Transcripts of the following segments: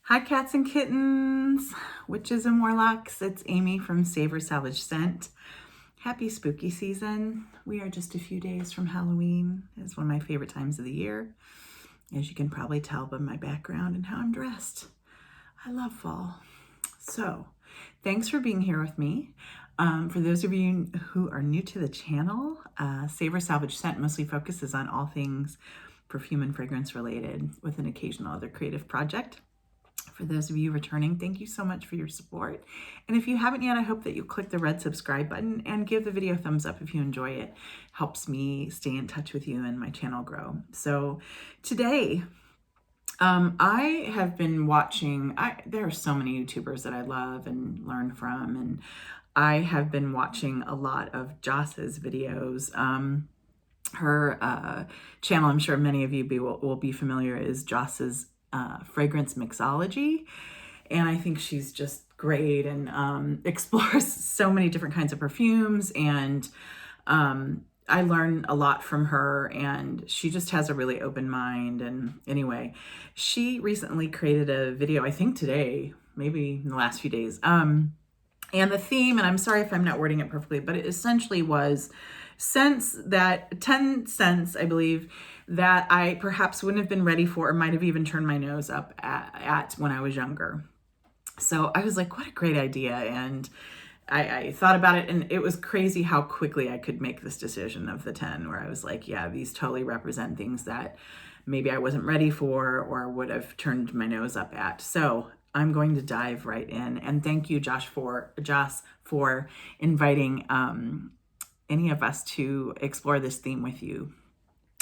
Hi, cats and kittens, witches and warlocks. It's Amy from Savor, Salvage, Scent. Happy spooky season. We are just a few days from Halloween. It's one of my favorite times of the year, as you can probably tell by my background and how I'm dressed. I love fall. So, thanks for being here with me. For those of you who are new to the channel, Savor, Salvage, Scent mostly focuses on all things perfume and fragrance related, with an occasional other creative project. For those of you returning, thank you so much for your support. And if you haven't yet, I hope that you click the red subscribe button and give the video a thumbs up if you enjoy it. Helps me stay in touch with you and my channel grow. So today, I have been watching, there are so many YouTubers that I love and learn from, and I have been watching a lot of Joss's videos. Her channel, I'm sure many of you will be familiar, is Joss's fragrance mixology, and I think she's just great and explores so many different kinds of perfumes, and I learn a lot from her, and she just has a really open mind. And anyway, she recently created a video, I think today, maybe in the last few days, and the theme, and I'm sorry if I'm not wording it perfectly, but it essentially was 10 scents, I believe, that I perhaps wouldn't have been ready for, or might have even turned my nose up at when I was younger. So I was like, what a great idea. And I thought about it, and it was crazy how quickly I could make this decision of the 10, where I was like, yeah, these totally represent things that maybe I wasn't ready for or would have turned my nose up at. So I'm going to dive right in. And thank you, Joss, for inviting any of us to explore this theme with you.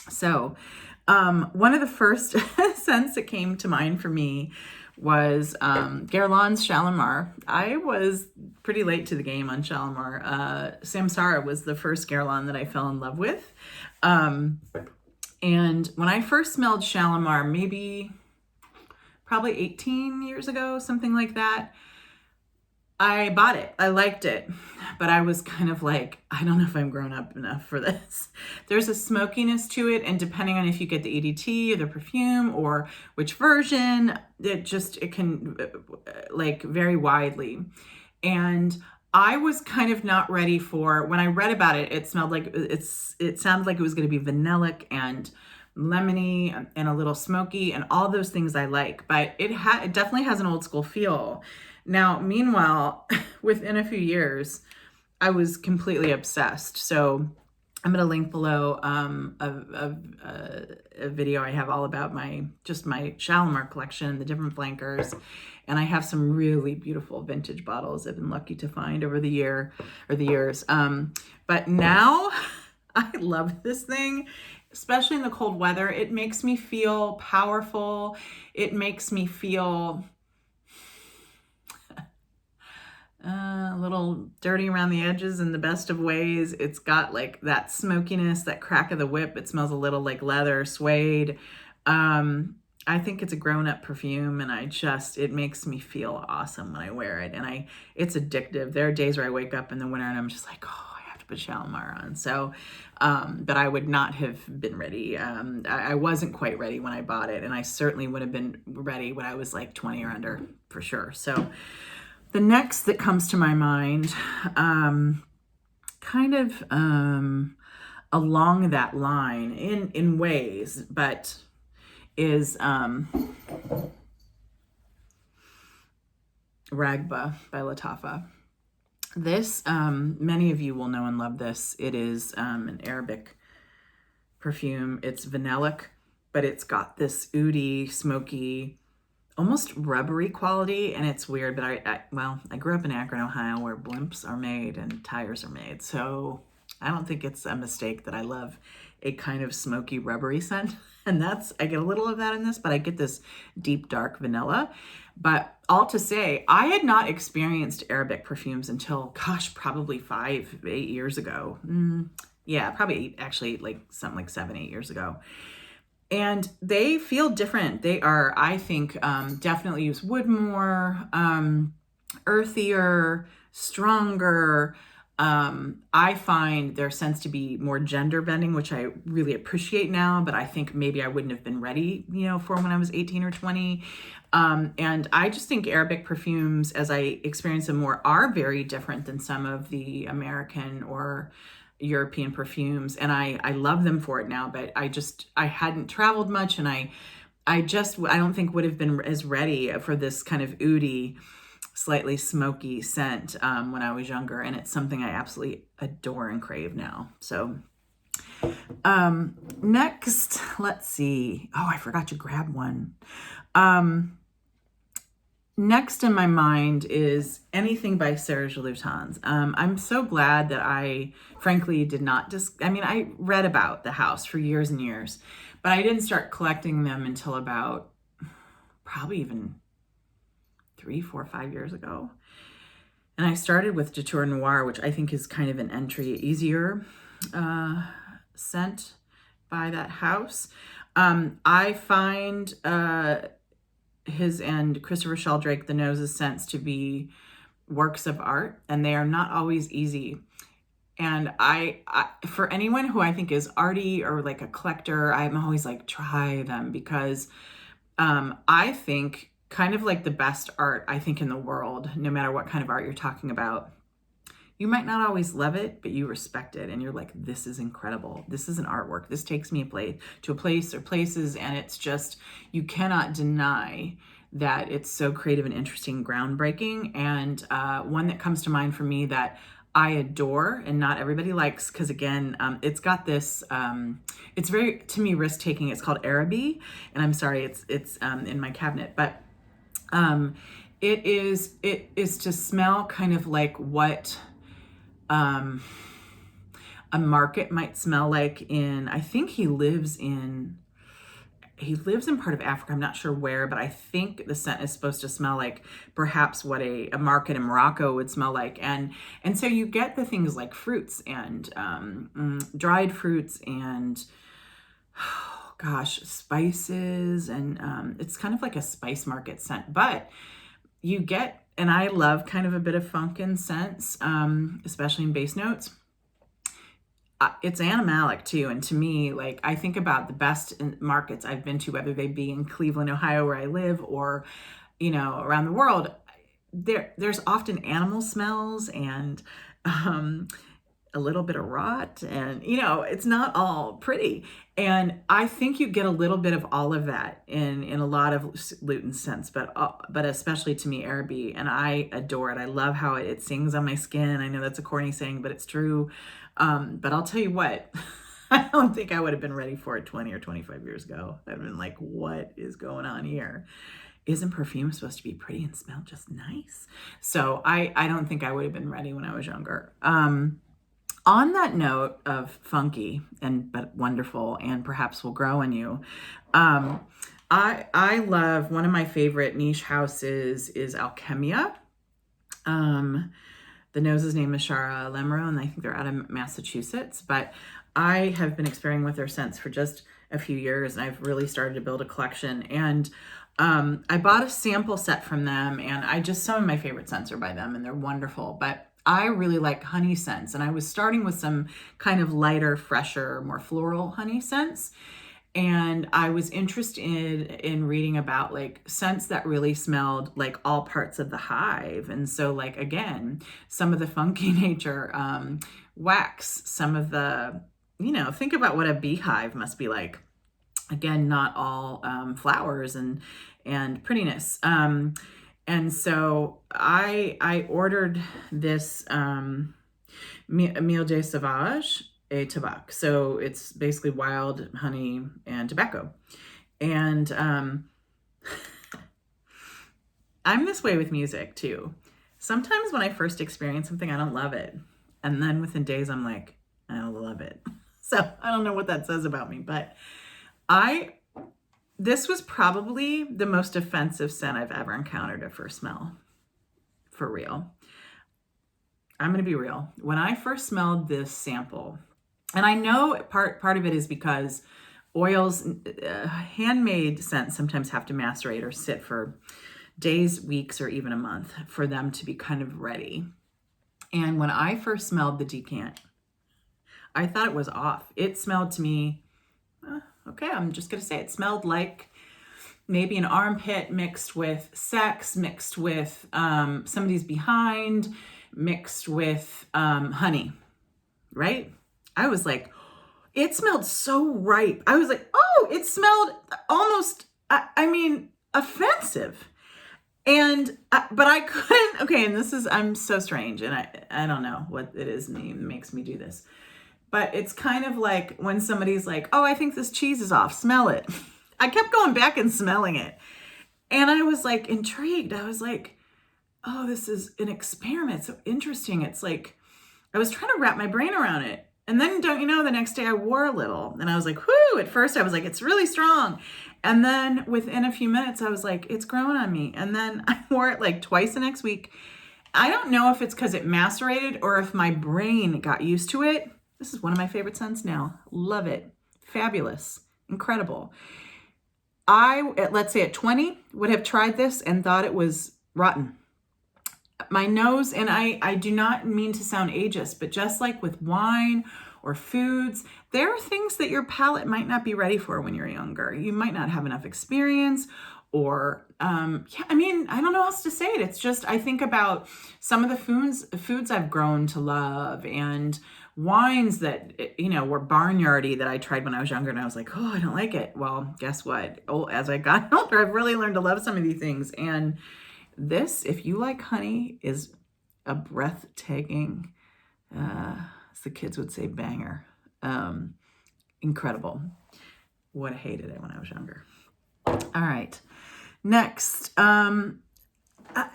So one of the first scents that came to mind for me was Guerlain's Shalamar. I was pretty late to the game on Shalamar. Samsara was the first Guerlain that I fell in love with. And when I first smelled Shalamar, probably 18 years ago, something like that, I bought it. I liked it, but I was kind of like, I don't know if I'm grown up enough for this. There's a smokiness to it, and depending on if you get the EDT or the perfume or which version, it can like vary widely. And I was kind of not ready for, when I read about it, it sounded like it was going to be vanillic and lemony and a little smoky and all those things I like, but it definitely has an old school feel. Now, meanwhile, within a few years, I was completely obsessed. So I'm going to link below a video I have all about my Shalamar collection, the different flankers. And I have some really beautiful vintage bottles I've been lucky to find over the years. But now I love this thing, especially in the cold weather. It makes me feel powerful. It makes me feel a little dirty around the edges in the best of ways. It's got like that smokiness, that crack of the whip. It smells a little like leather, suede. I think it's a grown-up perfume, and it makes me feel awesome when I wear it. And it's addictive. There are days where I wake up in the winter and I'm just like, oh, I have to put Shalamar on. So, but I would not have been ready. I wasn't quite ready when I bought it, and I certainly would have been ready when I was like 20 or under, for sure. So the next that comes to my mind, kind of along that line in ways, but is Ragba by Lattafa. This, many of you will know and love this. It is an Arabic perfume. It's vanillic, but it's got this oudy, smoky, almost rubbery quality, and it's weird, but I grew up in Akron, Ohio, where blimps are made and tires are made, so I don't think it's a mistake that I love a kind of smoky, rubbery scent, and I get a little of that in this, but I get this deep, dark vanilla. But all to say, I had not experienced Arabic perfumes until, gosh, probably 8 years ago. Yeah, probably actually like something like 7, 8 years ago. And they feel different. They are, I think, definitely use wood more, earthier, stronger, I find their scents to be more gender bending, which I really appreciate now, but I think maybe I wouldn't have been ready, for when I was 18 or 20. And I just think Arabic perfumes, as I experience them more, are very different than some of the American or European perfumes. And I love them for it now, but I hadn't traveled much, and I don't think would have been as ready for this kind of oudy, slightly smoky scent when I was younger. And it's something I absolutely adore and crave now. So next, let's see. Oh, I forgot to grab one. Next in my mind is anything by Serge Lutens. I'm so glad that I frankly did not I read about the house for years and years, but I didn't start collecting them until about probably even 3, 4, 5 years ago. And I started with Detour Noir, which I think is kind of an easier scent by that house. I find his and Christopher Sheldrake, the Noses scents, to be works of art, and they are not always easy. And I for anyone who I think is arty or like a collector, I'm always like, try them, because I think kind of like the best art, I think, in the world, no matter what kind of art you're talking about, you might not always love it, but you respect it. And you're like, this is incredible. This is an artwork. This takes me to a place or places. And it's just, you cannot deny that it's so creative and interesting, groundbreaking. And one that comes to mind for me that I adore and not everybody likes, because again, it's got this, it's very, to me, risk-taking. It's called Araby. And I'm sorry, it's in my cabinet, but it is to smell kind of like what a market might smell like I think he lives in part of Africa. I'm not sure where, but I think the scent is supposed to smell like perhaps what a market in Morocco would smell like. And so you get the things like fruits and dried fruits and spices, and it's kind of like a spice market scent, but you get, and I love kind of a bit of funk and scents, especially in base notes. It's animalic too. And to me, like, I think about the best markets I've been to, whether they be in Cleveland, Ohio, where I live, or, around the world, there's often animal smells and, a little bit of rot, and it's not all pretty. And I think you get a little bit of all of that in a lot of Luton scents, but especially to me, Araby, and I adore it. I love how it sings on my skin. I know that's a corny saying, but it's true. But I'll tell you what, I don't think I would have been ready for it 20 or 25 years ago. I'd been like, what is going on here? Isn't perfume supposed to be pretty and smell just nice? So I don't think I would have been ready when I was younger. On that note of funky but wonderful, and perhaps will grow on you, I love, one of my favorite niche houses is Alchemia. The Nose's name is Shara Lemro, and I think they're out of Massachusetts, but I have been experimenting with their scents for just a few years, and I've really started to build a collection. And I bought a sample set from them, and some of my favorite scents are by them, and they're wonderful. But I really like honey scents, and I was starting with some kind of lighter, fresher, more floral honey scents. And I was interested in reading about like scents that really smelled like all parts of the hive. And so, like, again, some of the funky nature, wax, some of the, think about what a beehive must be like. Again, not all flowers and prettiness. And so I ordered this Miel de Savage et Tabac. So it's basically wild honey and tobacco. And I'm this way with music too. Sometimes when I first experience something, I don't love it. And then within days, I'm like, I love it. So I don't know what that says about me, but this was probably the most offensive scent I've ever encountered at first smell. For real. I'm going to be real. When I first smelled this sample, and I know part of it is because oils, handmade scents sometimes have to macerate or sit for days, weeks, or even a month for them to be kind of ready. And when I first smelled the decant, I thought it was off. It smelled to me, okay, I'm just going to say it smelled like maybe an armpit mixed with sex, mixed with somebody's behind, mixed with honey, right? I was like, it smelled so ripe. I was like, oh, it smelled almost, I mean, offensive. And, but I couldn't, okay, and this is, I'm so strange, and I don't know what it is that makes me do this. But it's kind of like when somebody's like, oh, I think this cheese is off, smell it. I kept going back and smelling it. And I was like intrigued. I was like, oh, this is an experiment. So interesting. It's like, I was trying to wrap my brain around it. And then, don't you know, the next day I wore a little. And I was like, whoo, at first I was like, it's really strong. And then within a few minutes, I was like, it's growing on me. And then I wore it like twice the next week. I don't know if it's because it macerated or if my brain got used to it. This is one of my favorite scents now. Love it. Fabulous. Incredible. Let's say at 20, would have tried this and thought it was rotten. My nose, and I do not mean to sound ageist, but just like with wine or foods, there are things that your palate might not be ready for when you're younger. You might not have enough experience, or I mean, I don't know how else to say it. It's just, I think about some of the foods I've grown to love, and wines that, you know, were barnyardy that I tried when I was younger, and I was like, oh, I don't like it. Well, guess what? Oh, as I got older, I've really learned to love some of these things. And this, if you like honey, is a breathtaking, as the kids would say, banger. Incredible. Would have hated it when I was younger. All right. Next,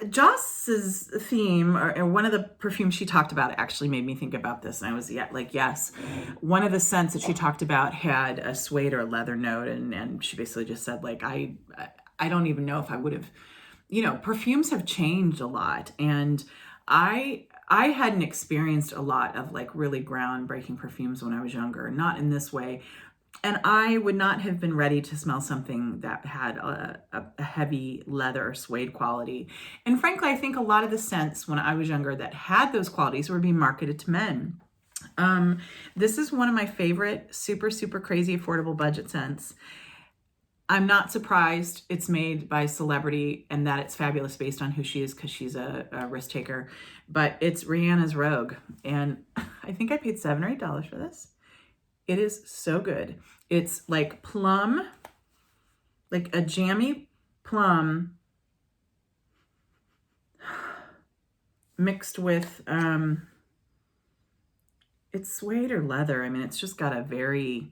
Joss's theme, or one of the perfumes she talked about, actually made me think about this. And I was like, yes. One of the scents that she talked about had a suede or leather note. And she basically just said, like, I don't even know if I would have, you know, perfumes have changed a lot. And I hadn't experienced a lot of like really groundbreaking perfumes when I was younger, not in this way. And I would not have been ready to smell something that had a heavy leather or suede quality. And frankly, I think a lot of the scents when I was younger that had those qualities were being marketed to men. This is one of my favorite super, super crazy affordable budget scents. I'm not surprised it's made by a celebrity and that it's fabulous based on who she is, because she's a risk taker. But it's Rihanna's Rogue. And I think I paid $7 or $8 for this. It is so good. It's like plum, like a jammy plum mixed with, it's suede or leather. I mean, it's just got a very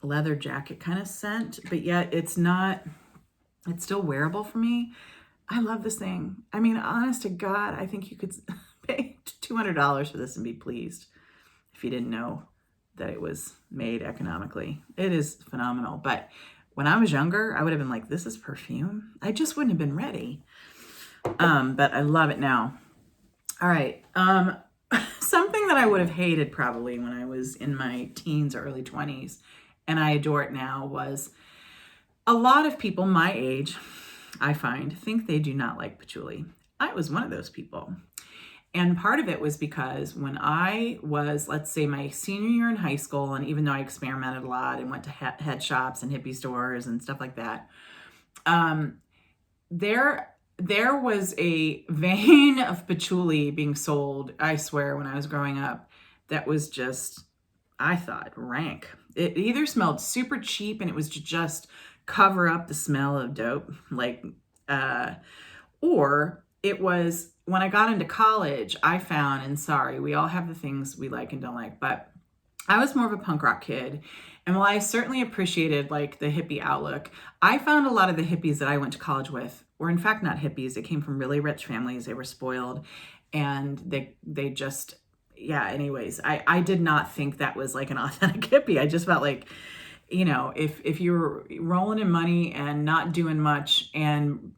leather jacket kind of scent, but yet it's still wearable for me. I love this thing. I mean, honest to God, I think you could pay $200 for this and be pleased if you didn't know that it was made economically. It is phenomenal. But when I was younger, I would have been like, this is perfume. I just wouldn't have been ready. But I love it now. All right. Something that I would have hated probably when I was in my teens or early 20s, and I adore it now, was a lot of people my age, I find, think they do not like patchouli. I was one of those people. And part of it was because when I was, let's say, my senior year in high school, and even though I experimented a lot and went to head shops and hippie stores and stuff like that, there was a vein of patchouli being sold, I swear, when I was growing up, that was just, I thought, rank. It either smelled super cheap and it was to just cover up the smell of dope, like, or it was, when I got into college, I found, and sorry, we all have the things we like and don't like, but I was more of a punk rock kid. And while I certainly appreciated like the hippie outlook, I found a lot of the hippies that I went to college with were in fact not hippies. They came from really rich families. They were spoiled, and they just, yeah, anyways, I did not think that was like an authentic hippie. I just felt like, you know, if you were rolling in money and not doing much, and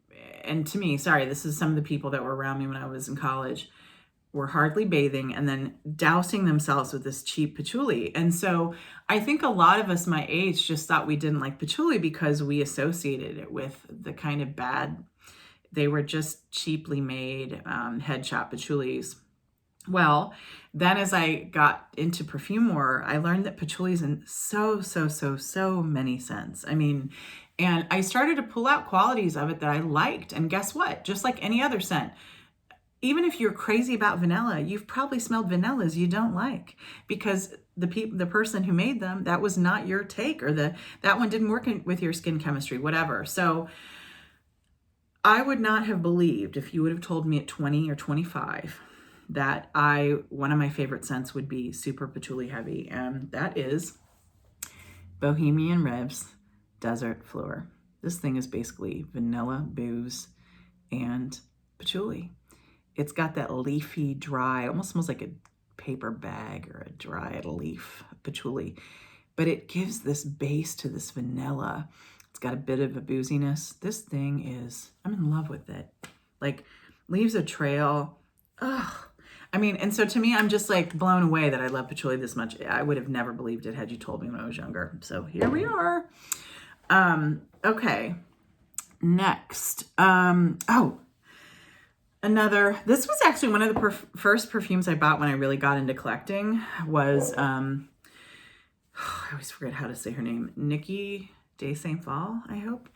to me, sorry, this is some of the people that were around me when I was in college, were hardly bathing and then dousing themselves with this cheap patchouli. And so I think a lot of us my age just thought we didn't like patchouli because we associated it with the kind of bad they were just cheaply made head shop patchoulis. Well, then as I got into perfume more, I learned that patchouli's in so many scents. I mean, and I started to pull out qualities of it that I liked. And guess what? Just like any other scent, even if you're crazy about vanilla, you've probably smelled vanillas you don't like because the person who made them, that was not your take, or that one didn't work with your skin chemistry, whatever. So I would not have believed if you would have told me at 20 or 25 that one of my favorite scents would be super patchouli heavy, and that is Bohemian Rev's Desert Fleur. This thing is basically vanilla, booze, and patchouli. It's got that leafy, dry, almost smells like a paper bag or a dried leaf patchouli, but it gives this base to this vanilla. It's got a bit of a booziness. This thing is, I'm in love with it. Like, leaves a trail. Ugh. I mean, and so to me, I'm just like blown away that I love patchouli this much. I would have never believed it had you told me when I was younger. So here we are. Okay. Next. This was actually one of the first perfumes I bought when I really got into collecting was, I always forget how to say her name, Nikki de Saint Fall, I hope.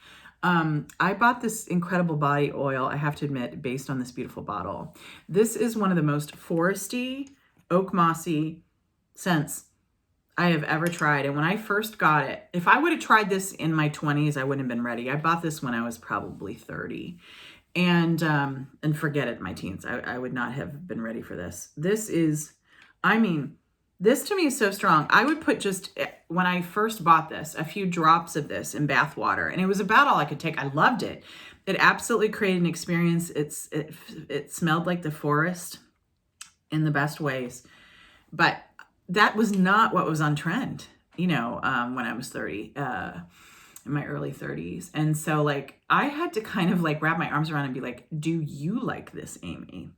I bought this incredible body oil, I have to admit, based on this beautiful bottle. This is one of the most foresty, oak mossy scents I have ever tried. And when I first got it, if I would have tried this in my 20s, I wouldn't have been ready. I bought this when I was probably 30. And forget it, my teens. I would not have been ready for this. This to me is so strong. I would put when I first bought this, a few drops of this in bath water, and it was about all I could take. I loved it. It absolutely created an experience. It smelled like the forest in the best ways, but that was not what was on trend, when I was 30. In my early 30s. And so like, I had to kind of like wrap my arms around and be like, do you like this, Amy?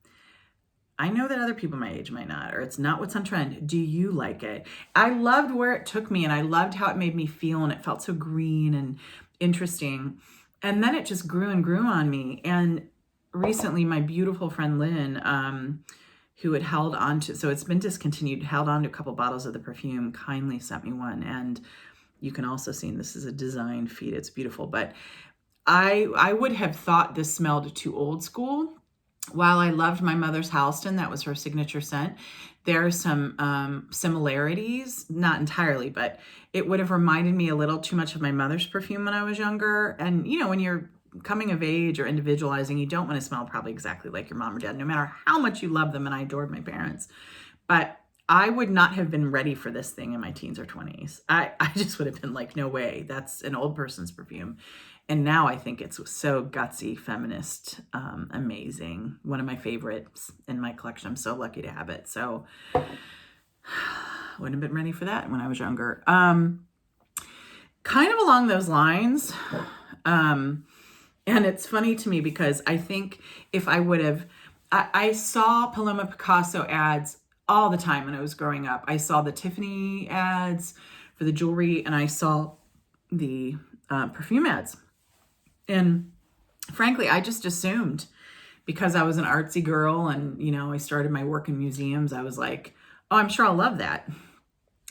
I know that other people my age might not, or it's not what's on trend. Do you like it? I loved where it took me, and I loved how it made me feel, and it felt so green and interesting. And then it just grew and grew on me. And recently my beautiful friend Lynn, who had held on to, so it's been discontinued, held on to a couple bottles of the perfume, kindly sent me one. And you can also see, this is a design feed. It's beautiful, but I would have thought this smelled too old school. While I loved my mother's Halston, that was her signature scent, there are some similarities, not entirely, but it would have reminded me a little too much of my mother's perfume when I was younger. And, when you're coming of age or individualizing, you don't want to smell probably exactly like your mom or dad, no matter how much you love them. And I adored my parents, but I would not have been ready for this thing in my teens or 20s. I just would have been like, no way, that's an old person's perfume. And now I think it's so gutsy, feminist, amazing. One of my favorites in my collection. I'm so lucky to have it. So wouldn't have been ready for that when I was younger. Kind of along those lines. And it's funny to me because I think if I would have, I saw Paloma Picasso ads all the time when I was growing up. I saw the Tiffany ads for the jewelry, and I saw the perfume ads. And frankly, I just assumed, because I was an artsy girl and, I started my work in museums, I was like, oh, I'm sure I'll love that.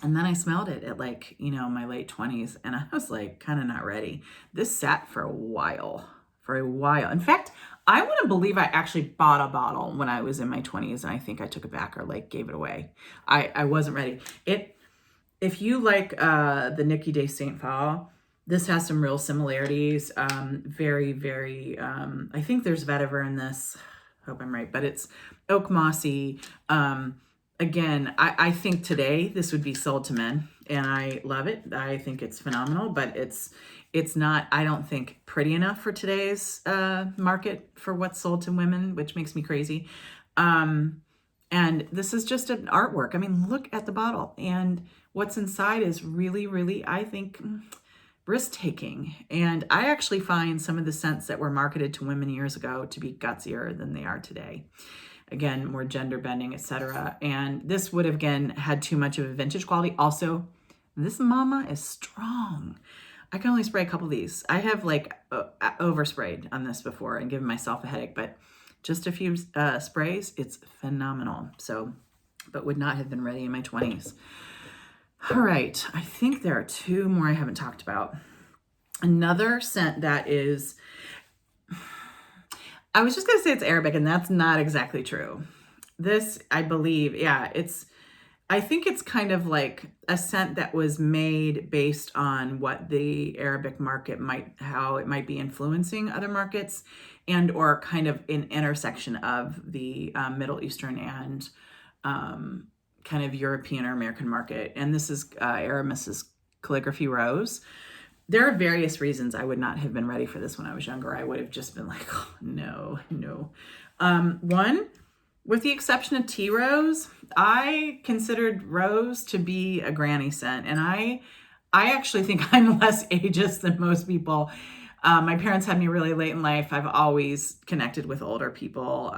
And then I smelled it at like, my late 20s, and I was like, kind of not ready. This sat for a while. In fact, I wouldn't believe I actually bought a bottle when I was in my 20s, and I think I took it back or like gave it away. I wasn't ready. If you like the Nikki de Saint Fall, this has some real similarities. Very, very, I think there's vetiver in this. Hope I'm right, but it's oak mossy. Again, I think today this would be sold to men, and I love it. I think it's phenomenal, but it's not, I don't think, pretty enough for today's market for what's sold to women, which makes me crazy. And this is just an artwork. I mean, look at the bottle, and what's inside is really, really, I think, risk-taking. And I actually find some of the scents that were marketed to women years ago to be gutsier than they are today. Again, more gender bending, etc. And this would have, again, had too much of a vintage quality. Also, this mama is strong. I can only spray a couple of these. I have like oversprayed on this before and given myself a headache, but just a few sprays, it's phenomenal. So, but would not have been ready in my 20s. All right, I think there are two more I haven't talked about. Another scent that is, I was just going to say it's Arabic, and that's not exactly true. This, I believe, yeah, I think it's kind of like a scent that was made based on what the Arabic market how it might be influencing other markets, and or kind of an intersection of the Middle Eastern and kind of European or American market. And this is Aramis's Calligraphy Rose. There are various reasons I would not have been ready for this when I was younger. I would have just been like, oh, no. One, with the exception of tea rose, I considered rose to be a granny scent. And I actually think I'm less ageist than most people. My parents had me really late in life. I've always connected with older people.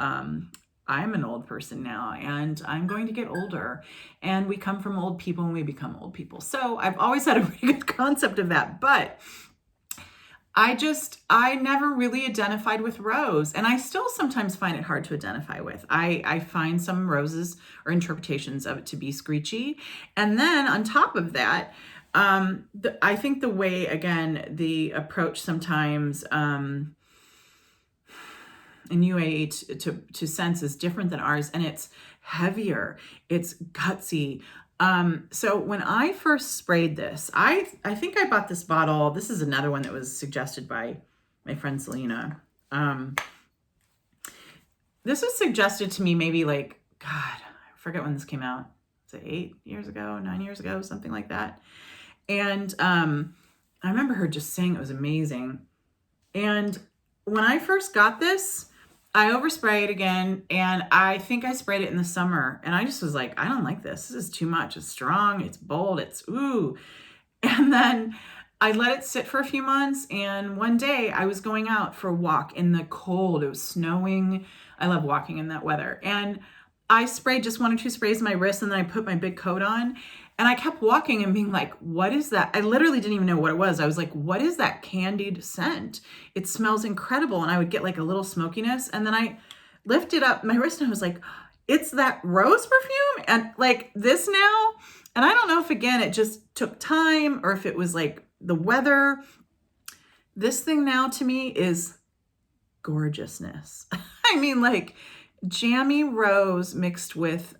I'm an old person now, and I'm going to get older, and we come from old people and we become old people. So I've always had a really good concept of that, but I never really identified with rose, and I still sometimes find it hard to identify with. I find some roses or interpretations of it to be screechy. And then on top of that, I think the way, again, the approach sometimes, in UAE to scents is different than ours, and it's heavier, it's gutsy. So when I first sprayed this, I think I bought this bottle. This is another one that was suggested by my friend Selena. This was suggested to me maybe like, God, I forget when this came out. Is it 8 years ago, 9 years ago, something like that? And I remember her just saying it was amazing. And when I first got this, I oversprayed again, and I think I sprayed it in the summer, and I just was like, I don't like this. This is too much. It's strong. It's bold. It's ooh. And then I let it sit for a few months, and one day I was going out for a walk in the cold. It was snowing. I love walking in that weather. And I sprayed just 1 or 2 sprays in my wrist, and then I put my big coat on. And I kept walking and being like, what is that? I literally didn't even know what it was. I was like, what is that candied scent? It smells incredible. And I would get like a little smokiness. And then I lifted up my wrist and I was like, it's that rose perfume? And like this now, and I don't know if, again, it just took time or if it was like the weather. This thing now to me is gorgeousness. I mean, like jammy rose mixed with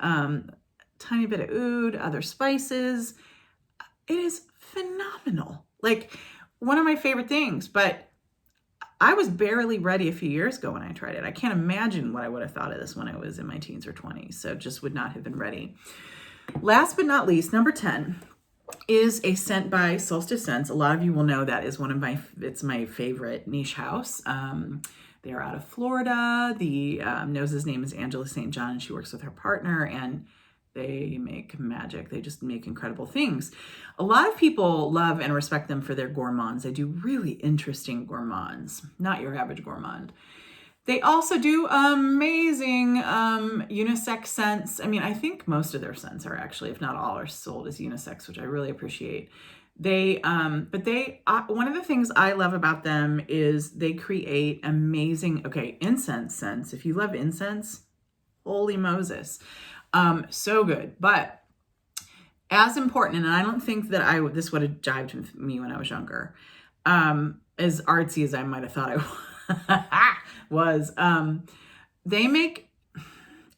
tiny bit of oud, other spices. It is phenomenal. Like one of my favorite things, but I was barely ready a few years ago when I tried it. I can't imagine what I would have thought of this when I was in my teens or 20s. So just would not have been ready. Last but not least, number 10 is a scent by Solstice Scents. A lot of you will know that is it's my favorite niche house. They are out of Florida. The nose's name is Angela St. John, and she works with her partner, and they make magic. They just make incredible things. A lot of people love and respect them for their gourmands. They do really interesting gourmands, not your average gourmand. They also do amazing unisex scents. I mean, I think most of their scents are actually, if not all, are sold as unisex, which I really appreciate. One of the things I love about them is they create amazing, incense scents. If you love incense, holy Moses. So good, but as important, and I don't think that this would have jived with me when I was younger, as artsy as I might have thought I was, they make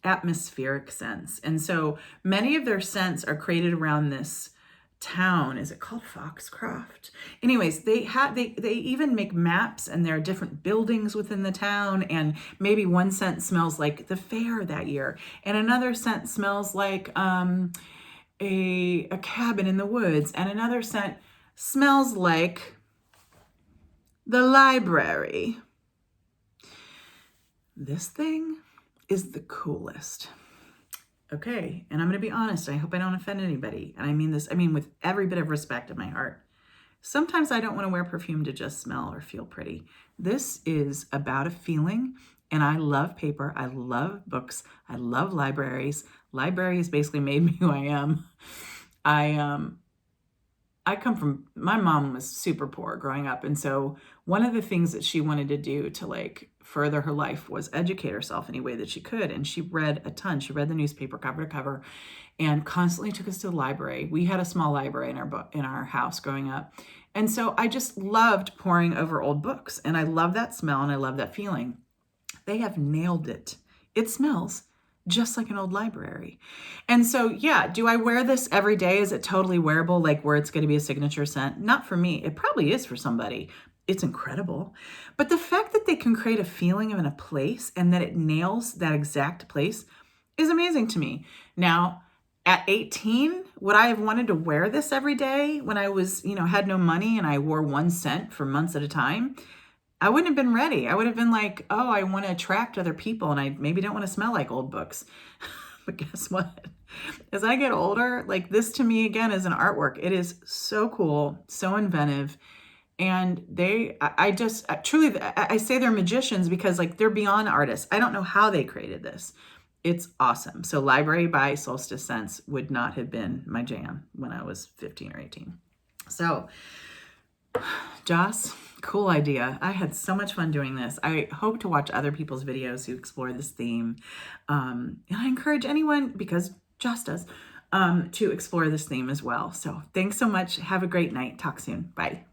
atmospheric scents. And so many of their scents are created around this town. Is it called Foxcroft? Anyways, they even make maps, and there are different buildings within the town, and maybe one scent smells like the fair that year, and another scent smells like a cabin in the woods, and another scent smells like the library. This thing is the coolest. Okay, and I'm going to be honest. I hope I don't offend anybody. And I mean this, with every bit of respect in my heart. Sometimes I don't want to wear perfume to just smell or feel pretty. This is about a feeling, and I love paper. I love books. I love libraries. Libraries basically made me who I am. I my mom was super poor growing up. And so one of the things that she wanted to do to like further her life was educate herself any way that she could. And she read a ton. She read the newspaper cover to cover and constantly took us to the library. We had a small library in our house growing up. And so I just loved poring over old books. And I love that smell and I love that feeling. They have nailed it. It smells just like an old library. And so, yeah, do I wear this every day? Is it totally wearable, like where it's going to be a signature scent? Not for me. It probably is for somebody. It's incredible. But the fact that they can create a feeling of in a place and that it nails that exact place is amazing to me. Now, at 18, would I have wanted to wear this every day when I was, had no money and I wore 1 scent for months at a time? I wouldn't have been ready. I would have been like, oh, I want to attract other people and I maybe don't want to smell like old books. But guess what? As I get older, like this to me again is an artwork. It is so cool, so inventive. And I say they're magicians because like they're beyond artists. I don't know how they created this. It's awesome. So Library by Solstice Scents would not have been my jam when I was 15 or 18. So Joss, cool idea. I had so much fun doing this. I hope to watch other people's videos who explore this theme. And I encourage anyone, because Joss does, to explore this theme as well. So thanks so much. Have a great night. Talk soon. Bye.